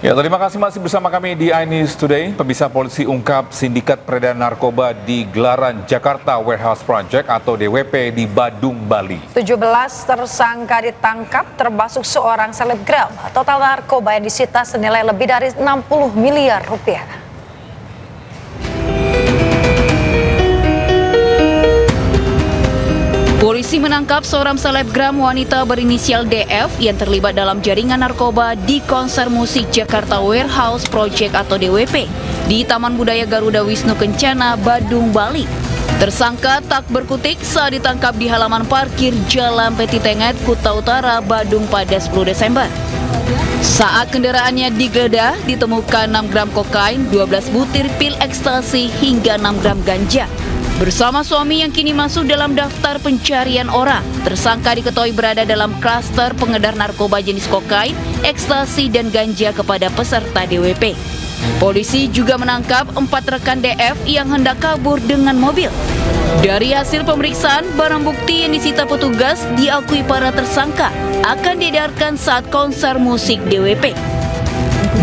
Ya, terima kasih masih bersama kami di iNews Today. Pemirsa, polisi ungkap sindikat peredaran narkoba di gelaran Jakarta Warehouse Project atau DWP di Badung, Bali. 17 tersangka ditangkap termasuk seorang selebgram. Total narkoba yang disita senilai lebih dari 60 miliar rupiah. Polisi menangkap seorang selebgram wanita berinisial DF yang terlibat dalam jaringan narkoba di konser musik Jakarta Warehouse Project atau DWP di Taman Budaya Garuda Wisnu Kencana, Badung, Bali. Tersangka tak berkutik saat ditangkap di halaman parkir Jalan Petitenget, Kuta Utara, Badung pada 10 Desember. Saat kendaraannya digeledah, ditemukan 6 gram kokain, 12 butir pil ekstasi hingga 6 gram ganja. Bersama suami yang kini masuk dalam daftar pencarian orang, tersangka diketahui berada dalam klaster pengedar narkoba jenis kokain, ekstasi, dan ganja kepada peserta DWP. Polisi juga menangkap 4 rekan DF yang hendak kabur dengan mobil. Dari hasil pemeriksaan, barang bukti yang disita petugas diakui para tersangka akan diedarkan saat konser musik DWP.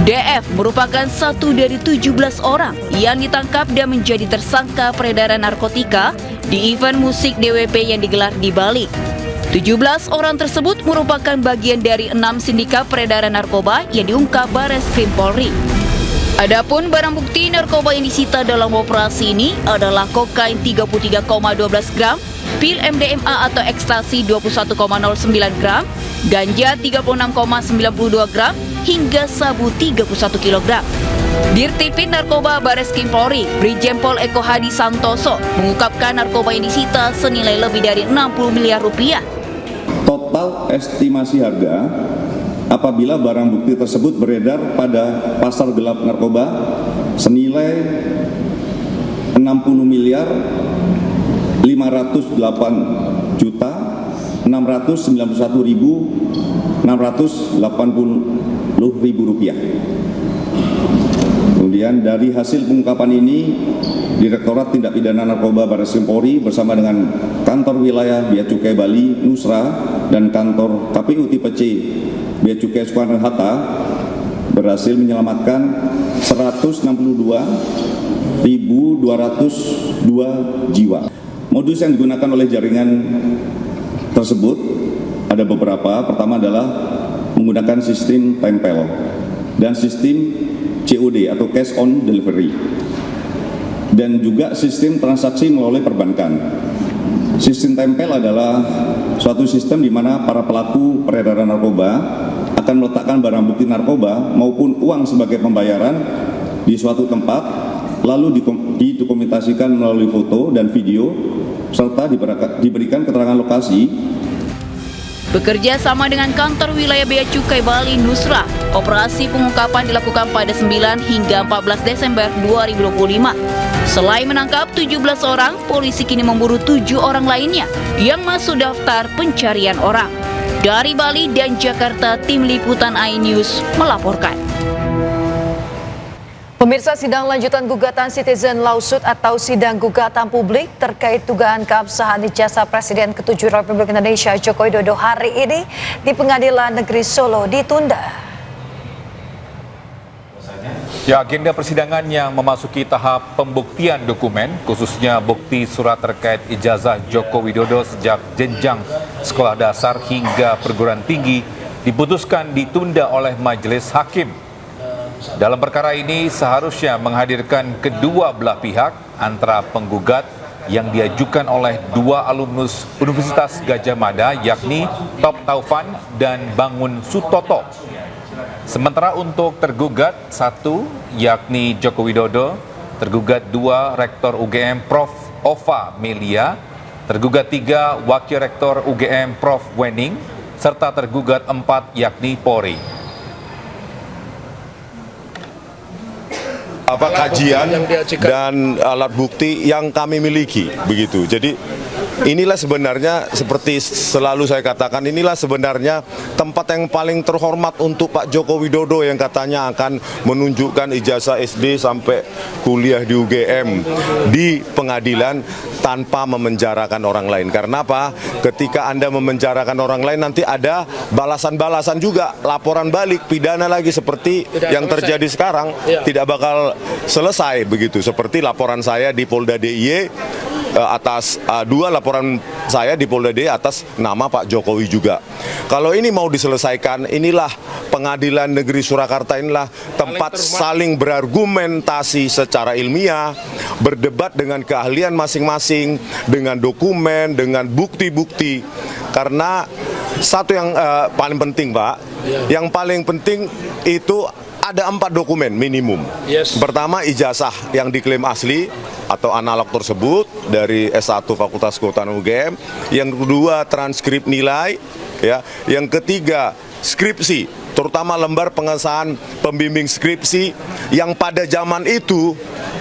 DF merupakan satu dari 17 orang yang ditangkap dan menjadi tersangka peredaran narkotika di event musik DWP yang digelar di Bali. 17 orang tersebut merupakan bagian dari 6 sindikat peredaran narkoba yang diungkap Bareskrim Polri. Adapun barang bukti narkoba yang disita dalam operasi ini adalah kokain 33,12 gram, pil MDMA atau ekstasi 21,09 gram, ganja 36,92 gram, hingga sabu 31 kg. Dirtipin Narkoba Bareskrim Polri, Brigjen Pol Eko Hadi Santoso, mengungkapkan narkoba yang disita senilai lebih dari 60 miliar rupiah. Total estimasi harga apabila barang bukti tersebut beredar pada pasar gelap narkoba senilai 60 miliar 508 juta 691.680 rupiah. Kemudian dari hasil pengungkapan ini, Direktorat Tindak Pidana Narkoba Bareskrim Polri bersama dengan Kantor Wilayah Bea Cukai Bali Nusra dan Kantor KPU Tipe C Bea Cukai Soekarno-Hatta berhasil menyelamatkan 162.202 jiwa. Modus yang digunakan oleh jaringan tersebut ada beberapa. Pertama adalah menggunakan sistem tempel dan sistem COD atau cash on delivery, dan juga sistem transaksi melalui perbankan. Sistem tempel adalah suatu sistem di mana para pelaku peredaran narkoba akan meletakkan barang bukti narkoba maupun uang sebagai pembayaran di suatu tempat, lalu didokumentasikan melalui foto dan video serta diberikan keterangan lokasi. Bekerja sama dengan Kantor Wilayah Bea Cukai Bali Nusra, operasi pengungkapan dilakukan pada 9 hingga 14 Desember 2025. Selain menangkap 17 orang, polisi kini memburu 7 orang lainnya yang masuk daftar pencarian orang. Dari Bali dan Jakarta, Tim Liputan iNews melaporkan. Pemirsa, sidang lanjutan gugatan Citizen Lawsuit atau sidang gugatan publik terkait dugaan keabsahan ijazah Presiden ke-7 Republik Indonesia Joko Widodo hari ini di Pengadilan Negeri Solo ditunda. Ya, agenda persidangan yang memasuki tahap pembuktian dokumen, khususnya bukti surat terkait ijazah Joko Widodo sejak jenjang sekolah dasar hingga perguruan tinggi, diputuskan ditunda oleh Majelis Hakim. Dalam perkara ini seharusnya menghadirkan kedua belah pihak antara penggugat yang diajukan oleh 2 alumnus Universitas Gadjah Mada, yakni Top Taufan dan Bangun Sutoto. Sementara untuk tergugat 1, yakni Joko Widodo, tergugat 2, Rektor UGM Prof. Ova Melia, tergugat 3, Wakil Rektor UGM Prof. Wening, serta tergugat 4, yakni Polri. Kajian dan alat bukti yang kami miliki, begitu. Jadi inilah sebenarnya seperti selalu saya katakan, inilah sebenarnya tempat yang paling terhormat untuk Pak Joko Widodo yang katanya akan menunjukkan ijazah SD sampai kuliah di UGM di pengadilan tanpa memenjarakan orang lain. Karena apa? Ketika Anda memenjarakan orang lain nanti ada balasan-balasan juga, laporan balik, pidana lagi seperti yang terjadi sekarang, tidak bakal selesai begitu. Seperti laporan saya di Polda DIY atas dua laporan saya di Polda DIY atas nama Pak Jokowi juga. Kalau ini mau diselesaikan, inilah Pengadilan Negeri Surakarta, inilah tempat saling berargumentasi secara ilmiah, berdebat dengan keahlian masing-masing, dengan dokumen, dengan bukti-bukti. Karena satu yang paling penting, Pak, yang paling penting itu ada 4 dokumen minimum. Pertama, ijazah yang diklaim asli atau analog tersebut dari S1 Fakultas Kehutanan UGM. Yang kedua, transkrip nilai. Ya. Yang ketiga, skripsi, terutama lembar pengesahan pembimbing skripsi yang pada zaman itu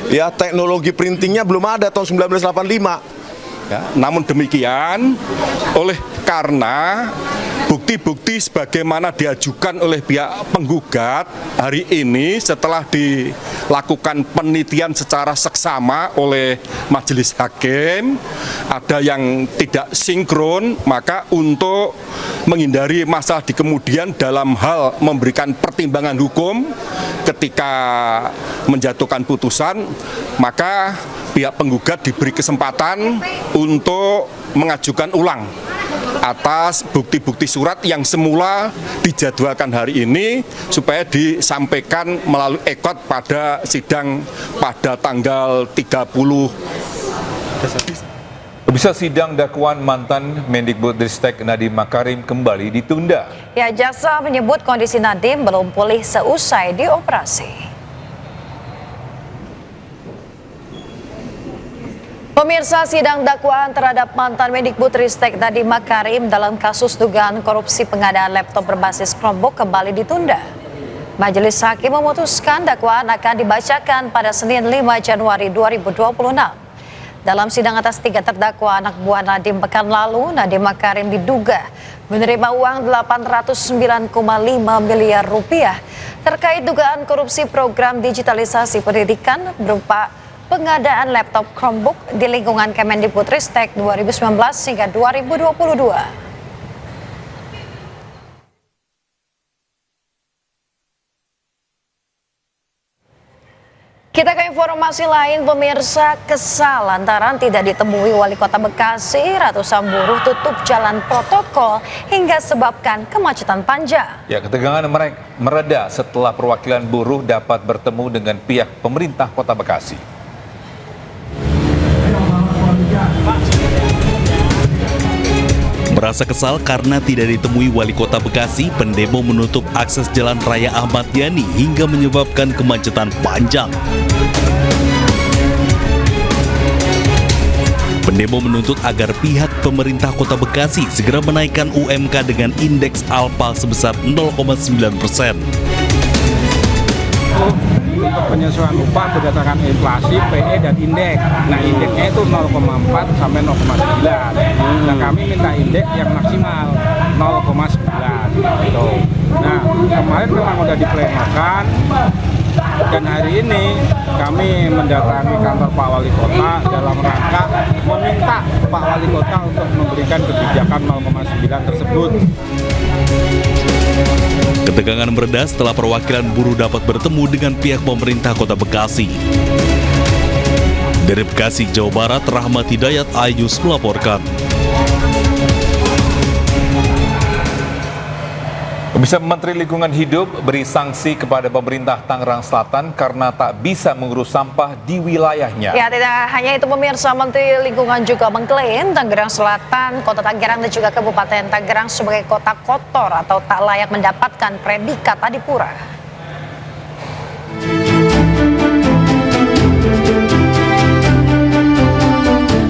ya teknologi printingnya belum ada tahun 1985. Ya, namun demikian, karena bukti-bukti sebagaimana diajukan oleh pihak penggugat hari ini setelah dilakukan penelitian secara seksama oleh majelis hakim, ada yang tidak sinkron, maka untuk menghindari masalah di kemudian dalam hal memberikan pertimbangan hukum ketika menjatuhkan putusan, maka pihak penggugat diberi kesempatan untuk mengajukan ulang atas bukti-bukti surat yang semula dijadwalkan hari ini supaya disampaikan melalui ekot pada sidang pada tanggal 30. Pemirsa, sidang dakwaan mantan Mendikbudristek Nadiem Makarim kembali ditunda. Ya, jaksa menyebut kondisi Nadiem belum pulih seusai dioperasi. Pemirsa, sidang dakwaan terhadap mantan Mendikbudristek Nadiem Makarim dalam kasus dugaan korupsi pengadaan laptop berbasis Chromebook kembali ditunda. Majelis Hakim memutuskan dakwaan akan dibacakan pada Senin 5 Januari 2026. Dalam sidang atas 3 terdakwa anak buah Nadiem pekan lalu, Nadiem Makarim diduga menerima uang 809,5 miliar rupiah terkait dugaan korupsi program digitalisasi pendidikan berupa pengadaan laptop Chromebook di lingkungan Kemendikbudristek 2019 hingga 2022. Kita ke informasi lain, pemirsa, kesal lantaran tidak ditemui Wali Kota Bekasi, ratusan buruh tutup jalan protokol hingga sebabkan kemacetan panjang. Ya, ketegangan mereda setelah perwakilan buruh dapat bertemu dengan pihak pemerintah Kota Bekasi. Merasa kesal karena tidak ditemui Wali Kota Bekasi, pendemo menutup akses Jalan Raya Ahmad Yani hingga menyebabkan kemacetan panjang. Pendemo menuntut agar pihak pemerintah Kota Bekasi segera menaikkan UMK dengan indeks alfa sebesar 0,9%. Untuk penyesuaian upah berdasarkan inflasi, PE dan indeks. Nah, indeksnya itu 0,4 sampai 0,9. Nah, kami minta indeks yang maksimal 0,9. Gitu. Nah, kemarin memang sudah diplenokan dan hari ini kami mendatangi kantor Pak Wali Kota dalam rangka meminta Pak Wali Kota untuk memberikan kebijakan 0,9 tersebut. Ketegangan mereda setelah perwakilan buruh dapat bertemu dengan pihak pemerintah Kota Bekasi. Dari Bekasi, Jawa Barat, Rahmat Hidayat, iNews melaporkan. Pemirsa, Menteri Lingkungan Hidup beri sanksi kepada pemerintah Tangerang Selatan karena tak bisa mengurus sampah di wilayahnya. Ya, tidak hanya itu, pemirsa, Menteri Lingkungan juga mengklaim Tangerang Selatan, Kota Tangerang dan juga Kabupaten Tangerang sebagai kota kotor atau tak layak mendapatkan predikat Adipura.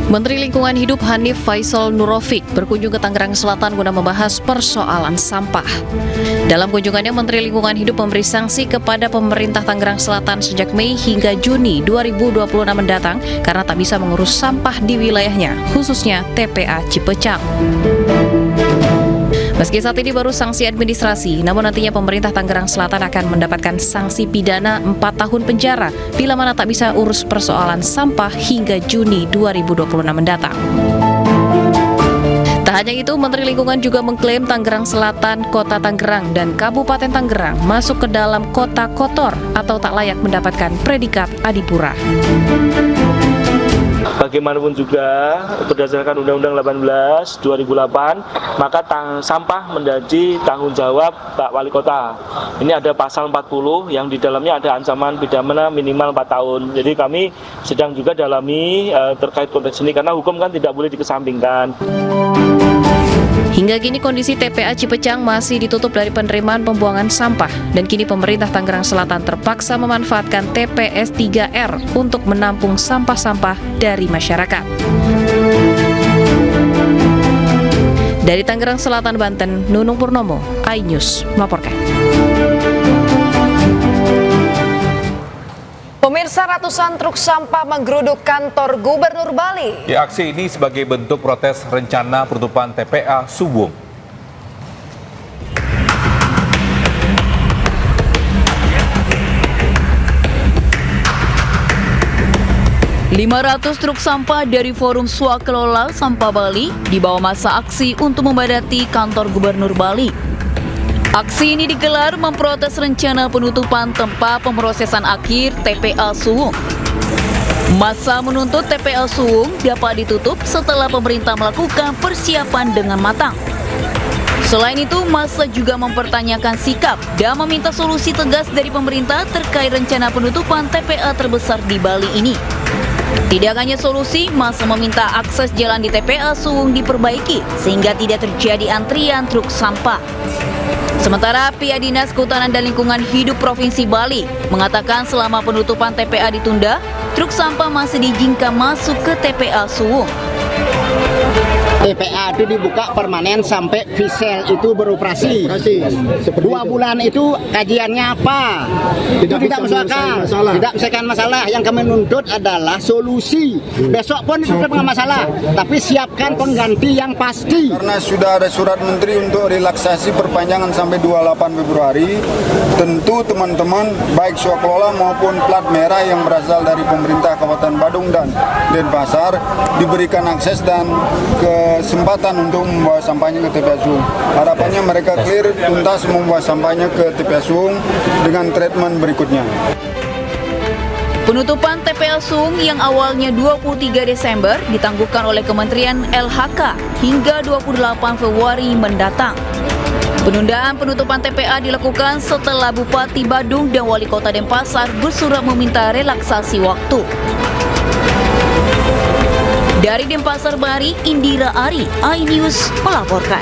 Menteri Lingkungan Hidup Hanif Faisal Nurofik berkunjung ke Tangerang Selatan guna membahas persoalan sampah. Dalam kunjungannya, Menteri Lingkungan Hidup memberi sanksi kepada pemerintah Tangerang Selatan sejak Mei hingga Juni 2026 mendatang karena tak bisa mengurus sampah di wilayahnya, khususnya TPA Cipecang. Meski saat ini baru sanksi administrasi, namun nantinya pemerintah Tangerang Selatan akan mendapatkan sanksi pidana 4 tahun penjara bila mana tak bisa urus persoalan sampah hingga Juni 2026 mendatang. Tak hanya itu, Menteri Lingkungan juga mengklaim Tangerang Selatan, Kota Tangerang, dan Kabupaten Tangerang masuk ke dalam kota kotor atau tak layak mendapatkan predikat Adipura. Bagaimanapun juga berdasarkan Undang-Undang 18 2008 maka sampah menjadi tanggung jawab Pak Wali Kota. Ini ada pasal 40 yang di dalamnya ada ancaman pidana minimal 4 tahun. Jadi kami sedang juga dalami terkait konteks ini karena hukum kan tidak boleh dikesampingkan. Hingga kini kondisi TPA Cipecang masih ditutup dari penerimaan pembuangan sampah dan kini pemerintah Tangerang Selatan terpaksa memanfaatkan TPS 3R untuk menampung sampah-sampah dari masyarakat. Dari Tangerang Selatan, Banten, Nunung Purnomo, iNews melaporkan. Pemirsa, ratusan truk sampah menggeruduk kantor Gubernur Bali. Ya, aksi ini sebagai bentuk protes rencana penutupan TPA Suwung. .500 truk sampah dari Forum Swakelola Sampah Bali dibawa masa aksi untuk membadati kantor Gubernur Bali. Aksi ini digelar memprotes rencana penutupan tempat pemrosesan akhir TPA Suwung. Massa menuntut TPA Suwung dapat ditutup setelah pemerintah melakukan persiapan dengan matang. Selain itu, massa juga mempertanyakan sikap dan meminta solusi tegas dari pemerintah terkait rencana penutupan TPA terbesar di Bali ini. Tidak hanya solusi, massa meminta akses jalan di TPA Suwung diperbaiki sehingga tidak terjadi antrian truk sampah. Sementara pihak Dinas Kehutanan dan Lingkungan Hidup Provinsi Bali mengatakan selama penutupan TPA ditunda, truk sampah masih diizinkan masuk ke TPA Suwung. TPA itu dibuka permanen sampai Visel itu beroperasi. 2 bulan itu kajiannya apa? Itu tidak masuk akal. Tidak menyelesaikan masalah. Yang kami nuntut adalah solusi. Besok pun itu tidak masalah, tapi siapkan pengganti yang pasti. Karena sudah ada surat menteri untuk relaksasi perpanjangan sampai 28 Februari, tentu teman-teman baik swakelola maupun plat merah yang berasal dari pemerintah Kabupaten Badung dan Denpasar diberikan akses dan kesempatan untuk membawa sampahnya ke TPA Suwung. Harapannya mereka clear tuntas membawa sampahnya ke TPA Suwung dengan treatment berikutnya. Penutupan TPA Suwung yang awalnya 23 Desember ditangguhkan oleh Kementerian LHK hingga 28 Februari mendatang. Penundaan penutupan TPA dilakukan setelah Bupati Badung dan Wali Kota Denpasar bersurat meminta relaksasi waktu. Dari Denpasar Bali, Indira Ari, iNews melaporkan.